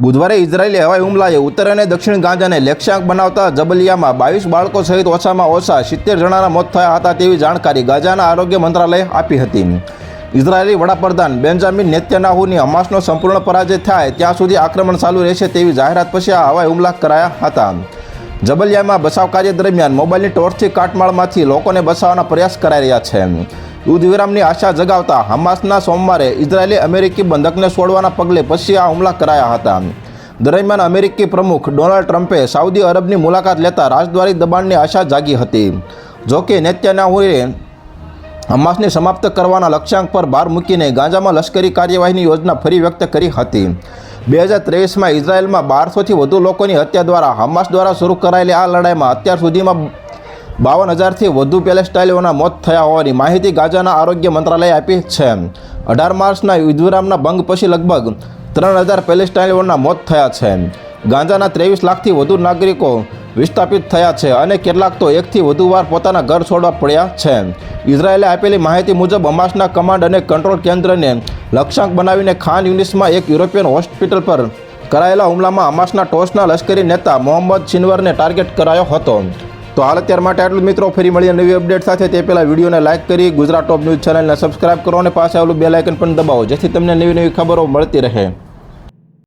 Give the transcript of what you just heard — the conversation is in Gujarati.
બુધવારે ઇઝરાયેલી હવાઈ હુમલાએ ઉત્તર અને દક્ષિણ ગાઝાને લક્ષ્યાંક બનાવતા જબલિયામાં 22 બાળકો સહિત ઓછામાં ઓછા 70 જણાના મોત થયા હતા તેવી જાણકારી ગાઝાના આરોગ્ય મંત્રાલયે આપી હતી. ઇઝરાયેલી વડાપ્રધાન બેન્જામિન નેતન્યાહુની હમાસનો સંપૂર્ણ પરાજય થાય ત્યાં સુધી આક્રમણ ચાલુ રહેશે તેવી જાહેરાત પછી આ હવાઈ હુમલા કરાયા હતા. જબલિયામાં બચાવ કાર્ય દરમિયાન મોબાઈલની ટોર્ચથી કાટમાળમાંથી લોકોને બચાવવાના પ્રયાસ કરાઈ રહ્યા છે. યુદ્ધ વિરામની આશા જગાવતા હમાસના સોમવારે ઇઝરાયેલી અમેરિકી બંધકને છોડવાના પગલે પછી આ હુમલા કરાયા હતા. દરમિયાન અમેરિકી પ્રમુખ ડોનાલ્ડ ટ્રમ્પે સાઉદી અરબની મુલાકાત લેતા રાજદ્વારી દબાણની આશા જાગી હતી. જોકે નેતન્યાહુએ હમાસને સમાપ્ત કરવાના લક્ષ્યાંક પર ભાર મૂકીને ગાઝામાં લશ્કરી કાર્યવાહીની યોજના ફરી વ્યક્ત કરી હતી. 2023માં ઇઝરાયેલમાં 1200થી વધુ લોકોની હત્યા દ્વારા હમાસ દ્વારા શરૂ કરાયેલી આ લડાઈમાં અત્યાર સુધીમાં 52,000થી વધુ પેલેસ્ટાઈનીઓના મોત થયા હોવાની માહિતી ગાઝાના આરોગ્ય મંત્રાલયે આપી છે. 18 માર્ચના યુદ્ધવિરામના ભંગ પછી લગભગ 3,000 પેલેસ્ટાઈનીઓના મોત થયા છે. ગાઝાના 23 લાખથી વધુ નાગરિકો વિસ્થાપિત થયા છે અને કેટલાક તો એકથી વધુ વાર પોતાના ઘર છોડવા પડ્યા છે. ઇઝરાયેલે આપેલી માહિતી મુજબ હમાસના કમાન્ડ અને કંટ્રોલ કેન્દ્રને લક્ષ્યાંક બનાવીને ખાન યુનિસમાં એક યુરોપિયન હોસ્પિટલ પર કરાયેલા હુમલામાં હમાસના ટોચના લશ્કરી નેતા મોહમ્મદ સિનવરને ટાર્ગેટ કરાયો હતો. તો હાલ અત્યાર માટે આટલું મિત્રો, ફરી મળીએ નવી અપડેટ સાથે. તે પહેલાં વિડીયોને લાઇક કરી ગુજરાત ટોપ ન્યૂઝ ચેનલને સબસ્ક્રાઇબ કરો અને પાસે આવેલું બેલ આઇકન પણ દબાવો જેથી તમને નવી નવી ખબરો મળતી રહે.